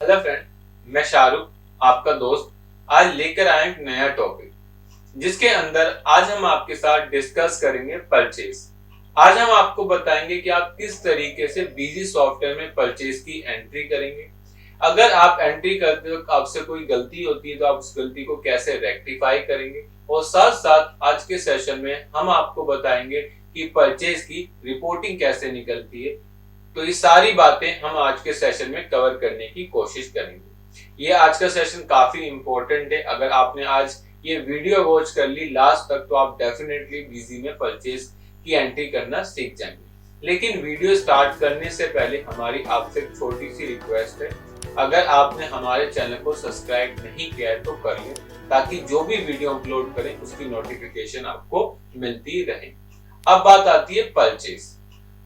Hello friend, मैं शाहरुख आपका दोस्त आज लेकर आया एक नया टॉपिक जिसके अंदर आज हम आपके साथ डिस्कस करेंगे परचेज। आज हम आपको बताएंगे कि आप किस तरीके से बीजी सॉफ्टवेयर में परचेज की एंट्री करेंगे। अगर आप एंट्री करते हो आपसे कोई गलती होती है तो आप उस गलती को कैसे रेक्टिफाई करेंगे, और साथ साथ आज के सेशन में हम आपको बताएंगे कि परचेज की रिपोर्टिंग कैसे निकलती है। तो ये सारी बातें हम आज के सेशन में कवर करने की कोशिश करेंगे। ये आज का सेशन काफी इंपॉर्टेंट है। अगर आपने आज ये वीडियो वॉच कर ली लास्ट तक तो आप डेफिनेटली बीजी में परचेज की एंट्री करना सीख जाएंगे। लेकिन वीडियो स्टार्ट करने से पहले हमारी आपसे एक छोटी सी रिक्वेस्ट है, अगर आपने हमारे चैनल को सब्सक्राइब नहीं किया है तो कर लें, ताकि जो भी वीडियो अपलोड करें उसकी नोटिफिकेशन आपको मिलती रहे। अब बात आती है परचेज।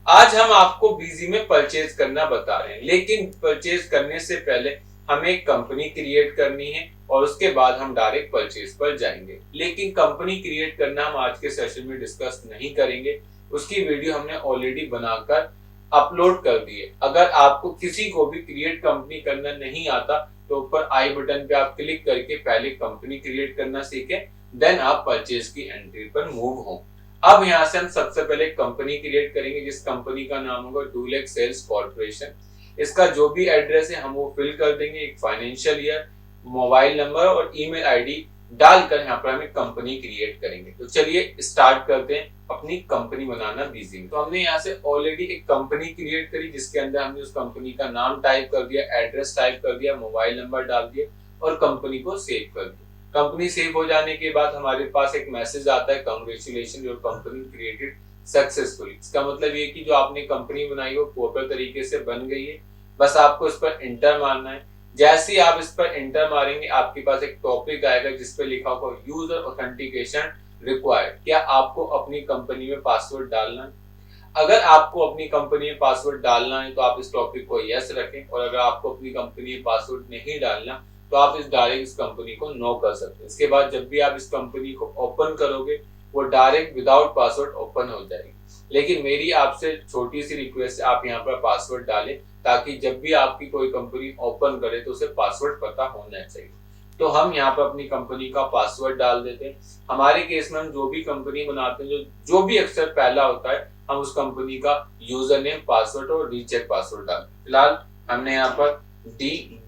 आज हम आपको बीजी में परचेज करना बता रहे हैं, लेकिन परचेज करने से पहले हमें एक कंपनी क्रिएट करनी है और उसके बाद हम डायरेक्ट परचेज पर जाएंगे। लेकिन कंपनी क्रिएट करना हम आज के सेशन में डिस्कस नहीं करेंगे, उसकी वीडियो हमने ऑलरेडी बनाकर अपलोड कर दी है। अगर आपको किसी को भी क्रिएट कंपनी करना नहीं आता तो ऊपर आई बटन पे आप क्लिक करके पहले कंपनी क्रिएट करना सीखें, देन आप परचेज की एंट्री पर मूव हो। अब यहाँ से हम सबसे पहले कंपनी क्रिएट करेंगे जिस कंपनी का नाम होगा डुलेक्स सेल्स कॉर्पोरेशन। इसका जो भी एड्रेस है हम वो फिल कर देंगे, एक फाइनेंशियल ईयर, मोबाइल नंबर और ईमेल आईडी डालकर यहाँ पर हम एक कंपनी क्रिएट करेंगे। तो चलिए स्टार्ट करते हैं अपनी कंपनी बनाना बीजी में। तो हमने यहाँ से ऑलरेडी एक कंपनी क्रिएट करी जिसके अंदर हमने उस कंपनी का नाम टाइप कर दिया, एड्रेस टाइप कर दिया, मोबाइल नंबर डाल दिया और कंपनी को सेव कर दिया। कंपनी सेव हो जाने के बाद हमारे पास एक मैसेज आता है, congratulation your company created successfully. इसका मतलब ये कि जो आपने कंपनी बनाई हो प्रॉपर तरीके से बन गई है, बस आपको इस पर एंटर मारना है। जैसे ही आप इस पर एंटर मारेंगे आपके पास एक टॉपिक आएगा जिस पे लिखा होगा यूजर ऑथेंटिकेशन रिक्वायर्ड। क्या आपको अपनी कंपनी में पासवर्ड डालना है? अगर आपको अपनी कंपनी में पासवर्ड डालना है तो आप इस टॉपिक को यस रखें, और अगर आपको अपनी कंपनी में पासवर्ड नहीं डालना तो आप इस डायरेक्ट इस कंपनी को नो कर सकते हैं। इसके बाद जब भी आप इस कंपनी को ओपन करोगे वो डायरेक्ट विदाउट पासवर्ड ओपन हो जाएगी। लेकिन मेरी आपसे छोटी सी रिक्वेस्ट है, आप यहाँ पर पासवर्ड डालें ताकि जब भी आपकी कोई कंपनी ओपन करे तो उसे पासवर्ड पता होना चाहिए। तो हम यहाँ पर अपनी कंपनी का पासवर्ड डाल देते हैं। हमारे केस में हम जो भी कंपनी बनाते हैं जो भी अक्षर पहला होता है हम उस कंपनी का यूजर नेम, पासवर्ड और रीचेक पासवर्ड डालते हैं। फिलहाल हमने यहाँ पर डी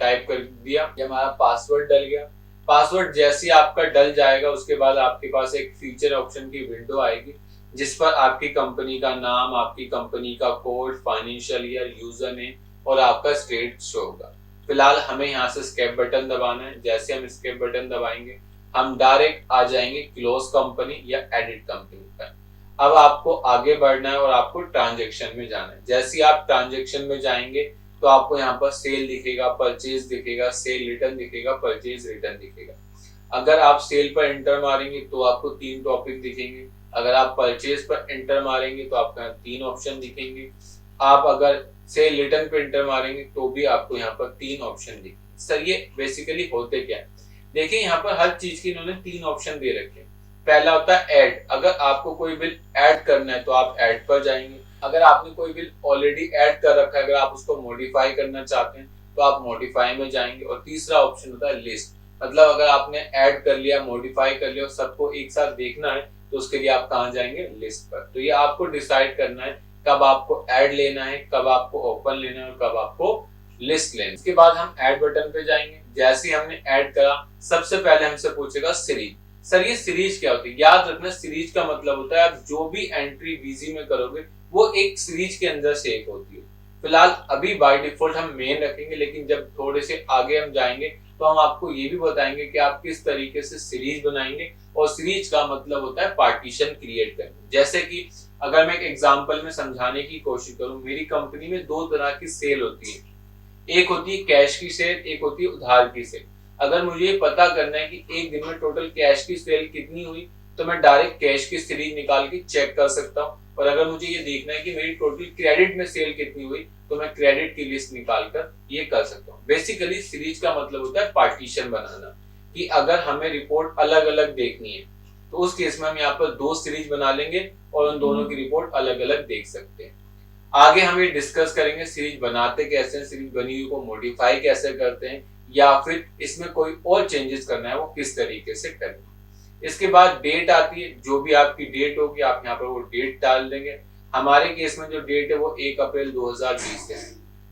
टाइप कर दिया, जब हमारा पासवर्ड डल गया। पासवर्ड जैसे ही आपका डल जाएगा उसके बाद आपके पास एक फीचर ऑप्शन की विंडो आएगी जिस पर आपकी कंपनी का नाम, आपकी कंपनी का code, financial year, user name और आपका स्टेट शो होगा। फिलहाल हमें यहाँ से एस्केप बटन दबाना है। जैसे हम एस्केप बटन दबाएंगे हम डायरेक्ट आ जाएंगे क्लोज कंपनी या एडिट कंपनी पर। अब आपको आगे बढ़ना है और आपको ट्रांजेक्शन में जाना है। जैसे ही आप ट्रांजेक्शन में जाएंगे तो आपको यहाँ पर सेल दिखेगा, परचेज दिखेगा, सेल रिटर्न दिखेगा, परचेज रिटर्न दिखेगा। अगर आप सेल पर एंटर मारेंगे तो आपको 3 टॉपिक दिखेंगे। अगर आप परचेज पर एंटर मारेंगे तो आपको 3 ऑप्शन दिखेंगे। आप अगर सेल रिटर्न पर एंटर मारेंगे तो भी आपको यहाँ पर 3 ऑप्शन दिखेंगे। सर ये बेसिकली होते क्या है? देखिए यहाँ पर हर चीज की इन्होंने 3 ऑप्शन दे रखे हैं। पहला होता है ऐड। अगर आपको कोई बिल ऐड करना है तो आप ऐड पर जाएंगे। अगर आपने कोई बिल ऑलरेडी ऐड कर रखा है, अगर आप उसको मॉडिफाई करना चाहते हैं तो आप मॉडिफाई में जाएंगे। और तीसरा ऑप्शन होता है लिस्ट। मतलब अगर आपने ऐड कर लिया, मॉडिफाई कर लिया और सबको एक साथ देखना है तो उसके लिए आप कहाँ जाएंगे? लिस्ट पर। तो ये आपको डिसाइड करना है कब आपको ऐड लेना है, कब आपको ओपन लेना है और कब आपको लिस्ट लेना है। इसके बाद हम ऐड बटन पे जाएंगे। जैसे ही हमने ऐड करा सबसे पहले हमसे पूछेगा सीरीज। सर ये सीरीज क्या होती है? याद रखना सीरीज का मतलब होता है आप जो भी एंट्री बीजी में करोगे वो एक सीरीज के अंदर सेव होती है। फिलहाल अभी बाय डिफॉल्ट हम मेन रखेंगे, लेकिन जब थोड़े से आगे हम जाएंगे तो हम आपको ये भी बताएंगे कि आप किस तरीके से सीरीज बनाएंगे। और सीरीज का मतलब होता है पार्टीशन क्रिएट करना। जैसे कि अगर मैं एक एग्जांपल में समझाने की कोशिश करूं, मेरी कंपनी में 2 तरह की सेल होती है। एक होती है कैश की सेल, एक होती है उधार की सेल। अगर मुझे पता करना है कि एक दिन में टोटल कैश की सेल कितनी हुई तो मैं डायरेक्ट कैश की सीरीज निकाल के चेक कर सकता हूँ। और अगर मुझे ये देखना है कि मेरी टोटल क्रेडिट में सेल कितनी हुई तो मैं क्रेडिट की लिस्ट निकालकर ये कर सकता हूँ। बेसिकली सीरीज का मतलब होता है पार्टीशन बनाना, कि अगर हमें रिपोर्ट अलग अलग देखनी है तो उस केस में हम यहाँ पर 2 सीरीज बना लेंगे और उन दोनों की रिपोर्ट अलग अलग देख सकते हैं। आगे हम ये डिस्कस करेंगे सीरीज बनाते कैसे हैं, सीरीज बनी हुई को मॉडिफाई कैसे करते हैं, या फिर इसमें कोई और चेंजेस करना है वो किस तरीके से करेंगे। इसके बाद डेट आती है, जो भी आपकी डेट होगी आप यहाँ पर वो डेट डाल देंगे। हमारे केस में जो डेट है वो 1 अप्रैल 2020 है।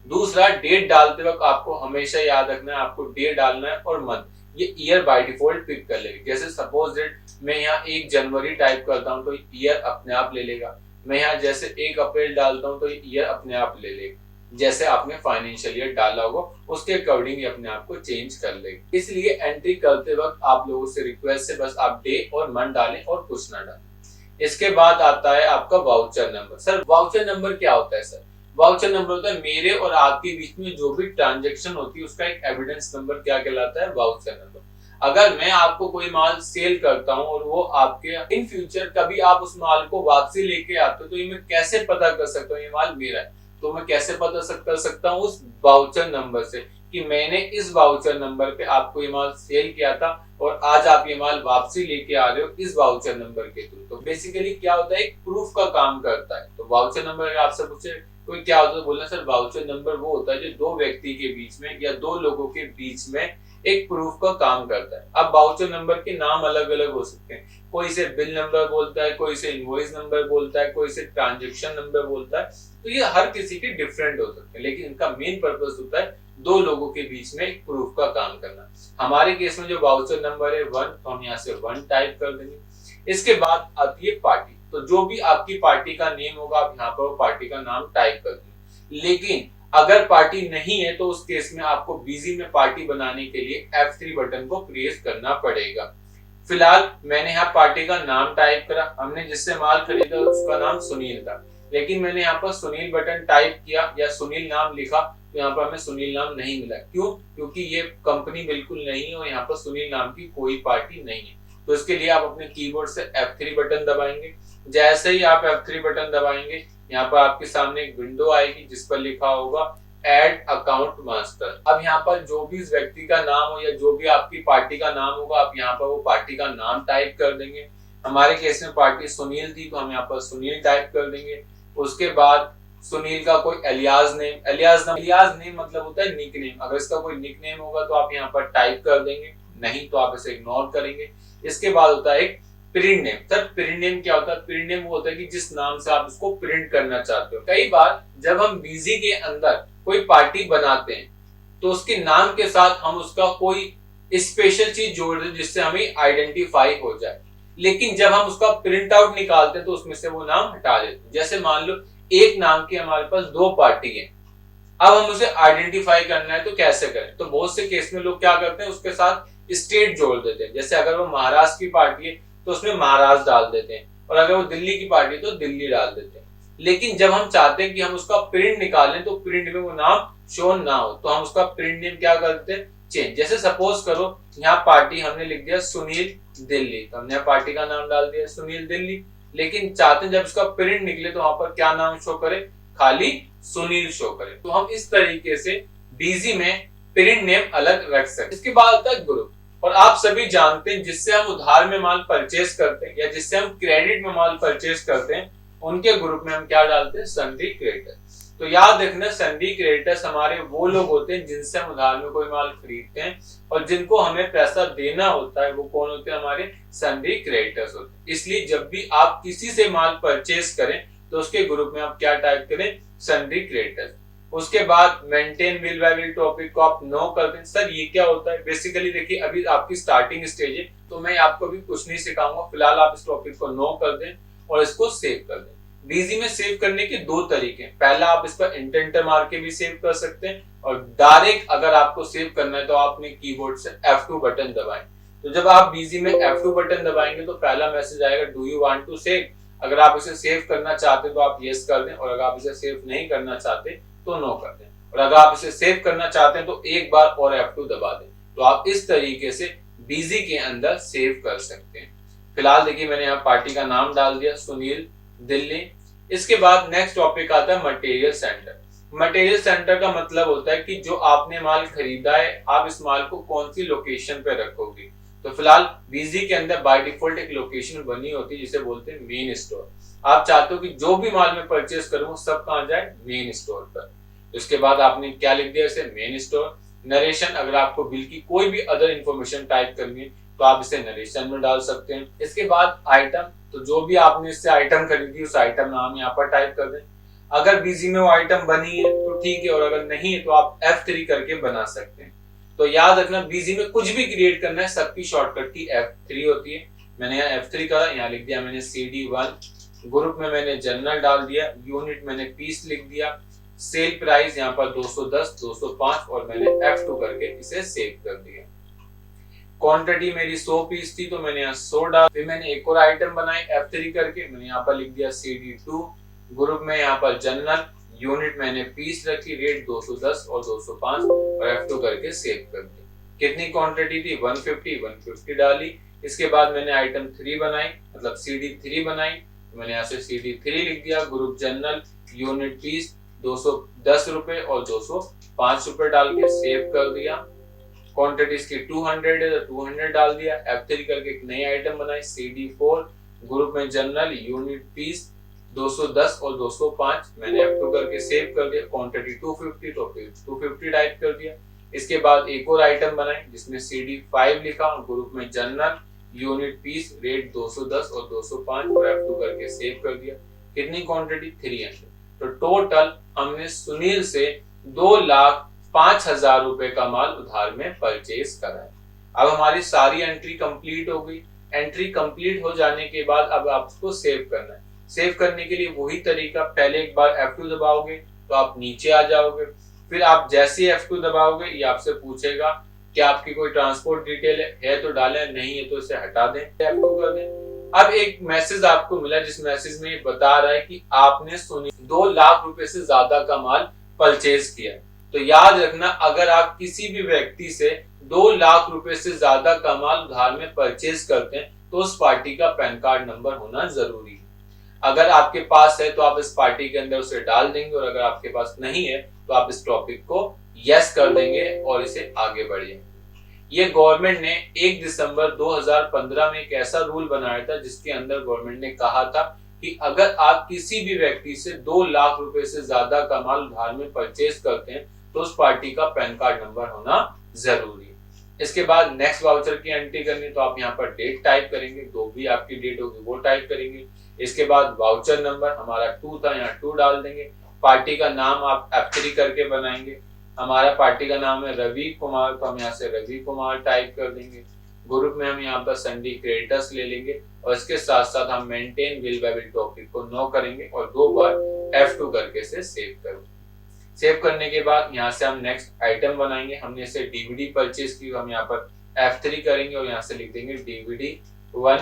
दूसरा, डेट डालते वक्त आपको हमेशा याद रखना है, आपको डेट डालना है और मंथ। ये ईयर बाय डिफॉल्ट पिक कर लेगी। जैसे सपोज डेट मैं यहाँ 1 जनवरी टाइप करता हूँ तो ईयर अपने आप ले लेगा। मैं यहाँ जैसे 1 अप्रैल डालता हूँ तो ईयर अपने आप ले लेगा। जैसे आपने फाइनेंशियल ईयर डाला होगा उसके अकॉर्डिंग अपने आप को चेंज कर लेगी। इसलिए एंट्री करते वक्त आप लोगों से रिक्वेस्ट है बस आप डे और मंथ डालें और कुछ ना डालें। इसके बाद आता है आपका voucher number. Sir voucher number क्या होता है? सर वाउचर नंबर होता है मेरे और आपके बीच में जो भी ट्रांजेक्शन होती है उसका एक एविडेंस नंबर। क्या कहलाता है? Voucher number. अगर मैं आपको कोई माल सेल करता हूं और वो आपके इन फ्यूचर कभी आप उस माल को वापसी लेके आते हो तो ये मैं कैसे पता कर सकता हूँ ये माल मेरा है? तो मैं कैसे पता कर सकता हूँ? उस वाउचर नंबर से कि मैंने इस वाउचर नंबर पे आपको ये माल सेल किया था और आज आप ये माल वापसी लेके आ रहे हो इस वाउचर नंबर के थ्रू। तो बेसिकली क्या होता है, एक प्रूफ का काम करता है। तो वाउचर नंबर अगर आपसे पूछे कोई क्या होता है, बोलना सर वाउचर नंबर वो होता है जो दो व्यक्ति के बीच में या दो लोगों के बीच में एक प्रूफ का काम करता है। अब वाउचर नंबर के नाम अलग अलग हो सकते हैं। कोई इसे बिल नंबर बोलता है, कोई इसे इनवॉइस नंबर बोलता है, कोई इसे ट्रांजैक्शन नंबर बोलता है। तो ये हर किसी के डिफरेंट हो सकते हैं, लेकिन इनका मेन पर्पस होता है दो लोगों के बीच में एक प्रूफ का काम करना। हमारे केस में जो वाउचर नंबर है 1, तो हम यहाँ से 1 टाइप कर देंगे। इसके बाद आती है पार्टी। तो जो भी आपकी पार्टी का नेम होगा आप यहाँ पर वो पार्टी का नाम टाइप कर देंगे। लेकिन अगर पार्टी नहीं है तो उस केस में आपको बीजी में पार्टी बनाने के लिए F3 बटन को प्रेस करना पड़ेगा। फिलहाल मैंने यहाँ पार्टी का नाम टाइप करा। हमने जिससे माल खरीदा उसका नाम सुनील था, लेकिन मैंने यहाँ पर सुनील बटन टाइप किया या सुनील नाम लिखा तो यहाँ पर हमें सुनील नाम नहीं मिला। क्यों? क्योंकि ये कंपनी बिल्कुल नहीं है और यहाँ पर सुनील नाम की कोई पार्टी नहीं है। तो इसके लिए आप अपने कीबोर्ड से F3 बटन दबाएंगे। जैसे ही आप F3 बटन दबाएंगे यहाँ पर आपके सामने एक विंडो आएगी जिस पर लिखा होगा ऐड अकाउंट मास्टर। अब यहाँ पर जो भी इस व्यक्ति का नाम हो या जो भी आपकी पार्टी का नाम होगा आप यहाँ पर वो पार्टी का नाम टाइप कर देंगे। हमारे केस में पार्टी सुनील थी तो हम यहाँ पर सुनील टाइप कर देंगे। उसके बाद सुनील का कोई एलियास नेम, एलियास नेम मतलब होता है निक नेम। अगर इसका कोई निक नेम होगा तो आप यहाँ पर टाइप कर देंगे, नहीं तो आप इसे इग्नोर करेंगे। इसके बाद होता है एक print name. Sir print name क्या होता है? प्रिंट नेम वो होता है कि जिस नाम से आप इसको प्रिंट करना चाहते हो। कई बार जब हम बीजी के अंदर कोई पार्टी बनाते हैं तो उसके नाम के साथ हम उसका कोई स्पेशल चीज जोड़ दें जिससे हमें आइडेंटिफाई हो जाए, लेकिन जब हम उसका प्रिंट आउट निकालते हैं तो उसमें से वो नाम हटा देते हैं। जैसे मान लो एक नाम की हमारे पास 2 पार्टी है, अब हम उसे आइडेंटिफाई करना है तो कैसे करें? तो बहुत से केस में लोग क्या करते हैं उसके साथ स्टेट जोड़ देते हैं। जैसे अगर वो महाराष्ट्र की पार्टी है तो उसमें महाराष्ट्र डाल देते हैं, और अगर वो दिल्ली की पार्टी है तो दिल्ली डाल देते हैं। लेकिन जब हम चाहते हैं कि हम उसका प्रिंट निकालें तो प्रिंट में वो नाम शो ना हो तो हम उसका प्रिंट नेम क्या करते हैं? चेंज। जैसे सपोज करो यहाँ पार्टी हमने लिख दिया सुनील दिल्ली, तो हमने पार्टी का नाम डाल दिया सुनील दिल्ली। लेकिन चाहते हैं जब उसका प्रिंट निकले तो वहां पर क्या नाम शो करे? खाली सुनील शो करे। तो हम इस तरीके से बीजी में प्रिंट नेम अलग रख सकते। इसके बाद आता है ग्रुप। और आप सभी जानते हैं जिससे हम उधार में माल परचेस करते हैं या जिससे हम क्रेडिट में माल परचेस करते हैं उनके ग्रुप में हम क्या डालते हैं? सन्डी क्रेडिटर। तो याद रखना सन्डी क्रेडिटर्स हमारे वो लोग होते हैं जिनसे हम उधार में कोई माल खरीदते हैं और जिनको हमें पैसा देना होता है। वो कौन होते हैं? हमारे सन्डी क्रेडिटर्स होते हैं। इसलिए जब भी आप किसी से माल परचेस करें तो उसके ग्रुप में आप क्या टाइप करें? सन्डी क्रेडिटर्स। उसके बाद मेंटेन बिल वैलिड टॉपिक को आप नो कर दें। सर ये क्या होता है? बेसिकली देखिए अभी आपकी स्टार्टिंग स्टेज है तो मैं आपको अभी कुछ नहीं सिखाऊंगा। फिलहाल आप इस टॉपिक को नो कर दें और इसको सेव कर दें। बीजी में सेव करने के 2 तरीके हैं। पहला आप इस पर इंटेंटर मार के भी सेव कर सकते हैं और डायरेक्ट अगर आपको सेव करना है तो आप अपने कीबोर्ड से F2 बटन दबाएं। तो जब आप बीजी में F2 बटन दबाएंगे तो पहला मैसेज आएगा do you want to save. अगर आप इसे सेव करना चाहते तो आप यस कर दें और अगर आप इसे सेव नहीं करना चाहते तो नो कर दें। और अगर आप इसे सेव करना चाहते हैं तो एक बार और F2 दबा दें। तो आप इस तरीके से बीजी के अंदर सेव कर सकते हैं। फिलहाल देखिए मैंने यहाँ पार्टी का नाम डाल दिया सुनील दिल्ली। इसके बाद नेक्स्ट टॉपिक आता है मटेरियल सेंटर। मटेरियल सेंटर का मतलब होता है कि जो आपने माल खरीदा है आप इस माल को कौन सी लोकेशन पे रखोगे। तो फिलहाल बीजी के अंदर बाय डिफॉल्ट एक लोकेशन बनी होती है जिसे बोलते हैं मेन स्टोर। आप चाहते हो कि जो भी माल मैं परचेस करूँ सब कहाँ जाए, मेन स्टोर पर। उसके बाद आपने क्या लिख दिया, इसे मेन स्टोर। नरेशन, अगर आपको बिल की कोई भी अदर इंफॉर्मेशन टाइप करनी है तो आप इसे नरेशन में डाल सकते हैं। इसके बाद आइटम, तो जो भी आपने इससे आइटम खरीदी उस आइटम नाम यहाँ पर टाइप कर दें। अगर बीजी में वो आइटम बनी है तो ठीक है, और अगर नहीं है तो आप F3 करके बना सकते हैं। तो याद रखना, बीजी में कुछ भी क्रिएट करना है सबकी शॉर्टकट की F3 होती है। मैंने यहाँ F3 करा, यहाँ लिख दिया मैंने CD1। ग्रुप में मैंने जनरल डाल दिया, यूनिट मैंने पीस लिख दिया, सेल प्राइस यहाँ पर 210, 205 और मैंने F2 करके इसे सेव कर दिया। क्वांटिटी मेरी 100 पीस थी तो मैंने यहाँ 100 डाल। फिर मैंने एक और आइटम बनाई F3 करके, मैंने यहाँ पर लिख दिया CD2। ग्रुप में यहाँ पर जनरल, यूनिट मैंने पीस रखी, रेट 210 और 205 और F2 करके सेव कर दिया। कितनी क्वांटिटी थी, 150 डाली। इसके बाद मैंने आइटम 3 बनाई, मतलब CD3 बनाई, तो मैंने यहाँ से CD3 लिख दिया। ग्रुप जनरल, यूनिट पीस 210 रुपए और 205 रुपए डाल के सेव कर दिया। क्वांटिटी इसकी 200 है तो 200 डाल दिया। F3 करके एक नई आइटम बनाई, CD4। ग्रुप में जनरल, यूनिट पीस 210 और 205, मैंने F2 करके सेव कर दिया। क्वांटिटी 250 तो फिर 250 टाइप कर दिया। इसके बाद एक और आइटम बनाई जिसमें CD5 लिखा, ग्रुप में जनरल, यूनिट पीस, रेट 210 और 205 और F2 करके सेव कर दिया। कितनी क्वांटिटी, 300। तो टोटल हमने सुनील से 2,05,000 रुपए का माल उधार में परचेज करा है। अब हमारी सारी एंट्री कंप्लीट हो गई। एंट्री कंप्लीट हो जाने के बाद अब आपको सेव करना है। सेव करने के लिए वही तरीका, पहले एक बार F2 दबाओगे तो आप नीचे आ जाओगे। फिर आप जैसे ही F2 दबाओगे ये आपसे पूछेगा कि आपकी कोई ट्रांसपोर्ट डिटेल है तो डालें, नहीं है तो इसे हटा दें, F2 कर दें। अब एक मैसेज आपको मिला जिस मैसेज में बता रहा है कि आपने सुनी 2 लाख रुपए से ज्यादा का माल परचेज किया। तो याद रखना, अगर आप किसी भी व्यक्ति से 2 लाख रुपए से ज्यादा का माल उधार में परचेज करते हैं तो उस पार्टी का पैन कार्ड नंबर होना जरूरी है। अगर आपके पास है तो आप इस पार्टी के अंदर उसे डाल देंगे, और अगर आपके पास नहीं है तो आप इस टॉपिक को यस कर देंगे और इसे आगे बढ़िए। ये गवर्नमेंट ने 1 दिसंबर 2015 में एक ऐसा रूल बनाया था जिसके अंदर गवर्नमेंट ने कहा था कि अगर आप किसी भी व्यक्ति से 2 लाख रुपए से ज्यादा का माल उधार में परचेज करते हैं तो उस पार्टी का पैन कार्ड नंबर होना जरूरी है। इसके बाद नेक्स्ट वाउचर की एंट्री करनी, तो आप यहाँ पर डेट टाइप करेंगे, जो भी आपकी डेट होगी वो टाइप करेंगे। इसके बाद वाउचर नंबर हमारा 2 था, यहाँ 2 डाल देंगे। पार्टी का नाम आप F3 करके बनाएंगे। हमारा पार्टी का नाम है रवि कुमार, तो हम यहाँ से रवि कुमार टाइप कर देंगे। ग्रुप में हम यहाँ पर संडी क्रेडिटर्स ले लेंगे और इसके साथ साथ हम maintain bill bye bill topic को नो करेंगे और 2 बार F2 करके से सेव करेंगे। सेव करने के बाद यहाँ से हम नेक्स्ट आइटम बनाएंगे। हमने इसे डीवीडी परचेज की, हम यहाँ पर F3 करेंगे और यहाँ से लिख देंगे DVD1।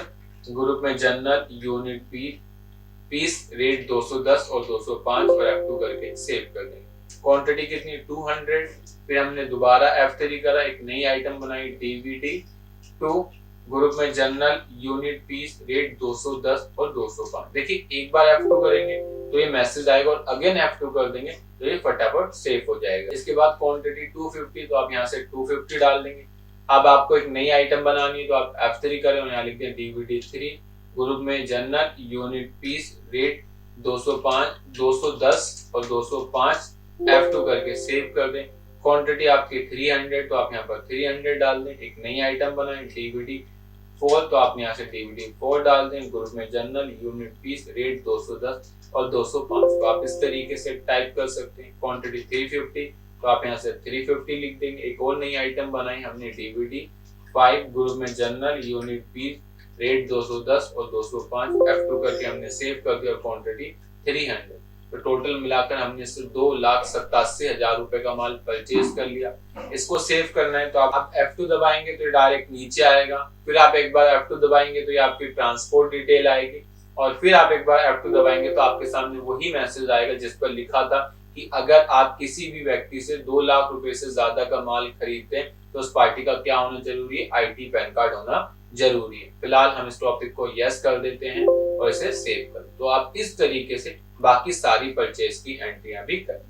ग्रुप में जनरल, यूनिट पीस, रेट 210 और 205 और F2 करके सेव कर देंगे। क्वांटिटी कितनी, 200। फिर हमने दोबारा F3 करा, एक नई आइटम बनाई DVD2। ग्रुप में जनरल, यूनिट पीस, रेट 210 और 205। देखिए एक बार F2 करेंगे तो ये मैसेज आएगा और अगेन F2 कर देंगे तो ये फटाफट सेव हो जाएगा। इसके बाद क्वांटिटी 250, तो आप यहाँ से 250 डाल देंगे। अब आपको एक नई आइटम बनानी है तो आप F3 करें और यहाँ लिख दें DVD3। ग्रुप में जनरल, यूनिट पीस, रेट 205, 210 और 205, F2 करके सेव कर दें। क्वांटिटी आपकी 300, तो आप यहाँ पर 300 डाल दें। एक नई आइटम बनाएं DVD4, तो आप यहाँ से DVD4 डाल दें। ग्रुप में जनरल, यूनिट पीस, रेट 210 और 205, तो आप इस तरीके से टाइप कर सकते हैं। क्वांटिटी 350, तो आप यहाँ से 350 लिख देंगे। एक और नई आइटम बनाई हमने DVD5। ग्रुप में जनरल, यूनिट पीस, रेट 210 और 205, F2 करके हमने सेव कर दिया और क्वांटिटी 300। तो टोटल मिलाकर हमने सिर्फ 2,87,000 रुपए का माल परचेज कर लिया। इसको सेव करना है तो आप F2 दबाएंगे तो डायरेक्ट नीचे आएगा। फिर आप एक बार F2 दबाएंगे तो ये आपकी ट्रांसपोर्ट डिटेल आएगी और फिर आप एक बार F2 दबाएंगे तो आपके सामने वही मैसेज आएगा जिस पर लिखा था कि अगर आप किसी भी व्यक्ति से 2 लाख रुपए से ज्यादा का माल खरीदते हैं तो उस पार्टी का क्या होना जरूरी है, IT पैन कार्ड होना जरूरी है। फिलहाल हम इस टॉपिक को यस कर देते हैं और इसे सेव कर। तो आप इस तरीके से बाकी सारी परचेज की एंट्रियां भी करें।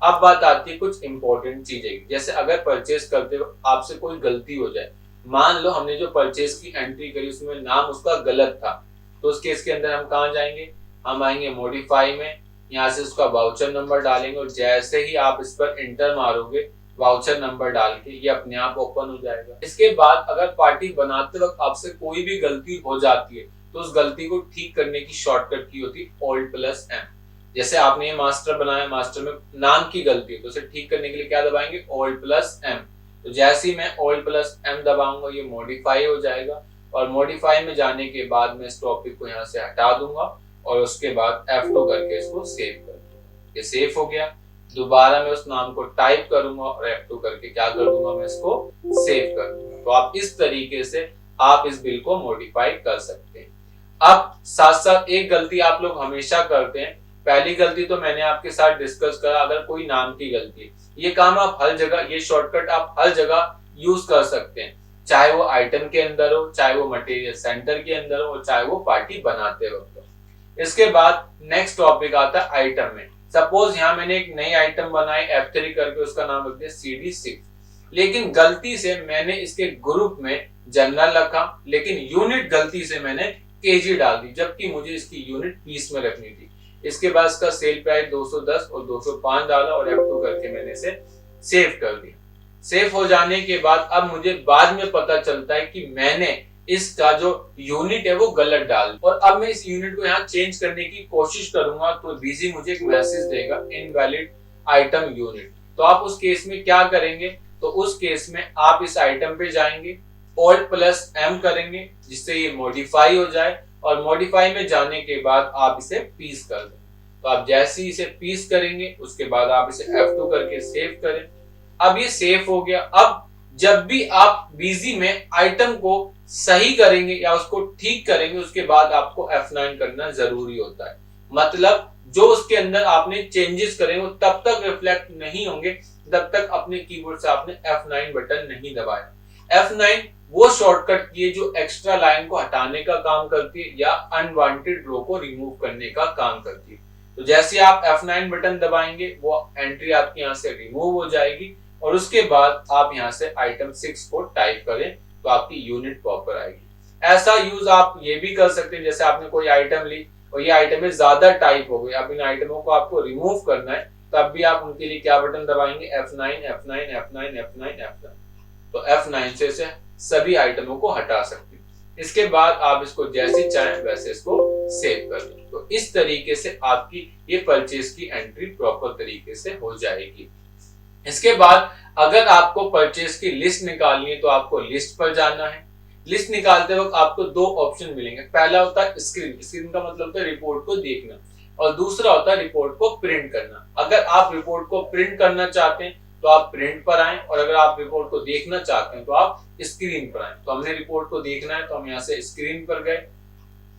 अब बात आती है कुछ इंपॉर्टेंट चीजें की, जैसे अगर परचेज करते हो आपसे कोई गलती हो जाए, मान लो हमने जो परचेज की एंट्री करी उसमें नाम उसका गलत था, तो उस केस के अंदर हम कहाँ जाएंगे, हम आएंगे मॉडिफाई में, यहाँ से उसका वाउचर नंबर डालेंगे और जैसे ही आप इस पर इंटर मारोगे वाउचर नंबर डाल के, ये अपने आप ओपन हो जाएगा। इसके बाद अगर पार्टी बनाते वक्त आपसे कोई भी गलती हो जाती है तो उस गलती को ठीक करने की शॉर्टकट की होती है Alt+M। जैसे आपने ये मास्टर बनाया, मास्टर में नाम की गलती है तो उसे ठीक करने के लिए क्या दबाएंगे, Alt+M। तो जैसे ही मैं Alt+M दबाऊंगा ये मॉडिफाई हो जाएगा और मॉडिफाई में जाने के बाद मैं इस टॉपिक को यहाँ से हटा दूंगा और उसके बाद F2 करके इसको सेव कर दूंगा। ये सेव हो गया। दोबारा मैं उस नाम को टाइप करूंगा और F2 करके क्या कर दूंगा, मैं इसको सेव कर दूंगा। तो आप इस तरीके से आप इस बिल को मॉडिफाई कर सकते हैं। अब साथ साथ एक गलती आप लोग हमेशा करते हैं, पहली गलती तो मैंने आपके साथ डिस्कस करा, अगर कोई नाम की गलती है, ये काम आप हर जगह, ये शॉर्टकट आप हर जगह यूज कर सकते हैं, चाहे वो आइटम के अंदर हो, चाहे वो मटेरियल सेंटर के अंदर हो, चाहे वो पार्टी बनाते वक्त हो। इसके बाद नेक्स्ट टॉपिक आता है आइटम में। सपोज यहाँ मैंने एक नई आइटम बनाई F3 करके, उसका नाम रख दिया CD6, लेकिन गलती से मैंने इसके ग्रुप में जनरल रखा, लेकिन यूनिट गलती से मैंने केजी डाल दी, जबकि मुझे इसकी यूनिट पीस में रखनी थी। इसके बाद इसका सेल प्राइस 210 और 205 डाला और F2 करके मैंने इसे सेव कर दिया। सेव हो जाने के बाद अब मुझे बाद में पता चलता है कि मैंने इसका जो यूनिट है वो गलत डाल, और अब मैं इस यूनिट को यहाँ चेंज करने की कोशिश करूंगा तो बीजी मुझे एक मैसेज देगा, इनवैलिड आइटम यूनिट। तो आप उस केस में क्या करेंगे, तो उस केस में आप इस आइटम पे जाएंगे, Alt+M करेंगे जिससे ये मॉडिफाई हो जाए, और मॉडिफाई में जाने के बाद आप इसे पीस कर दें। तो आप जैसे ही इसे पीस करेंगे उसके बाद आप इसे F2 करके सेव करें। अब ये सेव हो गया। अब जब भी आप बीजी में आइटम को सही करेंगे या उसको ठीक करेंगे उसके बाद आपको F9 करना जरूरी होता है। मतलब जो उसके अंदर आपने चेंजेस करे वो तब तक रिफ्लेक्ट नहीं होंगे जब तक अपने कीबोर्ड से आपने F9 बटन नहीं दबाया। F9 वो शॉर्टकट की है जो एक्स्ट्रा लाइन को हटाने का काम करती है या अनवांटेड रो को रिमूव करने का काम करती है। तो जैसे आप F9 बटन दबाएंगे वो एंट्री आपकी यहाँ से रिमूव हो जाएगी और उसके बाद आप यहाँ से आइटम 6 को टाइप करें तो आपकी यूनिट प्रॉपर आएगी। ऐसा यूज आप ये भी कर सकते हैं, जैसे आपने कोई आइटम ली और ये आइटम में ज्यादा टाइप हो गई, अब इन आइटमों को आपको रिमूव करना है, तब भी आप उनके लिए क्या बटन दबाएंगे, F9 F9 F9 F9 F9। तो F9 से सभी आइटमों को हटा सकते हैं। इसके बाद आप इसको जैसे चाहें वैसे इसको सेव कर दें। तो इस तरीके से आपकी ये परचेज की एंट्री प्रॉपर तरीके से हो जाएगी। इसके बाद अगर आपको परचेज की लिस्ट निकालनी है तो आपको लिस्ट पर जाना है। लिस्ट निकालते वक्त आपको दो ऑप्शन मिलेंगे। पहला होता है स्क्रीन, स्क्रीन का मतलब होता है रिपोर्ट को देखना, और दूसरा होता है रिपोर्ट को प्रिंट करना। अगर आप रिपोर्ट को प्रिंट करना चाहते हैं तो आप प्रिंट पर आए, और अगर आप रिपोर्ट को देखना चाहते हैं तो आप स्क्रीन पर आए। तो हमने रिपोर्ट को देखना है तो हम यहाँ से स्क्रीन पर गए।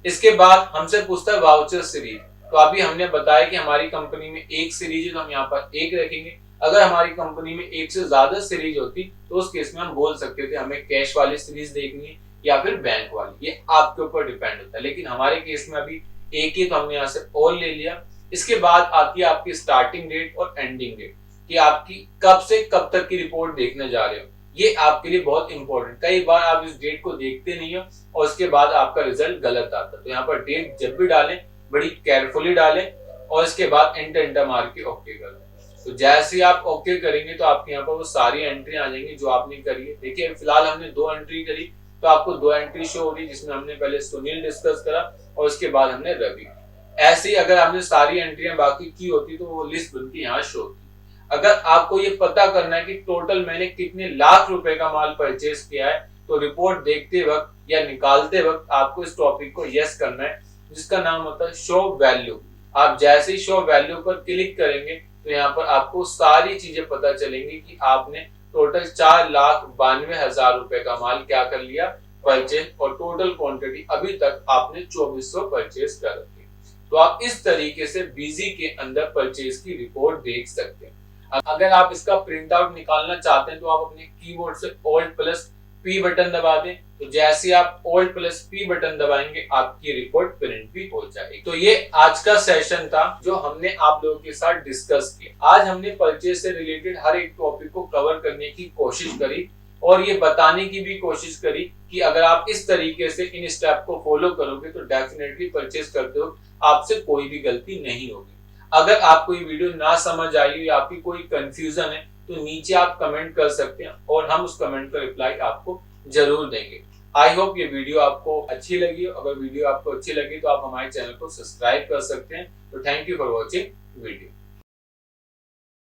इसके बाद हमसे पूछता है वाउचर सीरीज, तो अभी हमने बताया कि हमारी कंपनी में एक सीरीज है तो हम यहाँ पर एक रखेंगे। अगर हमारी कंपनी में एक से ज्यादा सीरीज होती तो उस केस में हम बोल सकते थे हमें कैश वाली सीरीज देखनी है या फिर बैंक वाली, ये आपके ऊपर डिपेंड होता है। लेकिन हमारे केस में अभी एक ही, तो हमने यहाँ से ऑल ले लिया। इसके बाद आती है आपकी स्टार्टिंग डेट और एंडिंग डेट, कि आपकी कब से कब तक की रिपोर्ट देखने जा रहे हो। ये आपके लिए बहुत इंपॉर्टेंट, कई बार आप इस डेट को देखते नहीं हो और उसके बाद आपका रिजल्ट गलत आता है। तो यहाँ पर डेट जब भी डालें बड़ी केयरफुली डालें और इसके बाद एंटर मार के ओके कर दें। तो जैसे ही आप ओके करेंगे तो आपके यहाँ पर वो सारी एंट्री आ जाएंगी जो आपने करी है। देखिए फिलहाल हमने 2 एंट्री करी तो आपको 2 एंट्री शो हो रही, जिसमें हमने पहले सुनील डिस्कस करा और उसके बाद हमने रवि। ऐसे ही अगर आपने सारी एंट्रियां बाकी की होती तो वो लिस्ट बनती यहाँ शो होती। अगर आपको ये पता करना है कि टोटल मैंने कितने लाख रुपए का माल परचेज किया है तो रिपोर्ट देखते वक्त या निकालते वक्त आपको इस टॉपिक को यस करना है, जिसका नाम होता है शो वैल्यू। आप जैसे ही शो वैल्यू पर क्लिक करेंगे तो यहाँ पर आपको सारी चीजें पता चलेंगी कि आपने टोटल 4,92,000 रुपए का माल क्या कर लिया, परचेज, और टोटल क्वांटिटी अभी तक आपने 2400 परचेज कर रखी। तो आप इस तरीके से बीजी के अंदर परचेज की रिपोर्ट देख सकते हैं। अगर आप इसका प्रिंट आउट निकालना चाहते हैं तो आप अपने कीबोर्ड से Alt+P बटन दबा दें। तो जैसे आप Alt+P बटन दबाएंगे आपकी रिपोर्ट प्रिंट भी हो जाएगी। तो ये आज का सेशन था जो हमने आप लोगों के साथ डिस्कस किया। आज हमने परचेज से रिलेटेड हर एक टॉपिक को कवर करने की कोशिश करी। और ये बताने की भी कोशिश करी कि अगर आप इस तरीके से इन स्टेप को फॉलो करोगे तो डेफिनेटली परचेज करते हो आपसे कोई भी गलती नहीं होगी। अगर आपको ये वीडियो ना समझ आई या आपकी कोई कंफ्यूजन है तो नीचे आप कमेंट कर सकते हैं और हम उस कमेंट का रिप्लाई आपको जरूर देंगे। आई होप ये वीडियो आपको अच्छी लगी। अगर वीडियो आपको अच्छी लगी तो आप हमारे चैनल को सब्सक्राइब कर सकते हैं। तो thank you for watching video.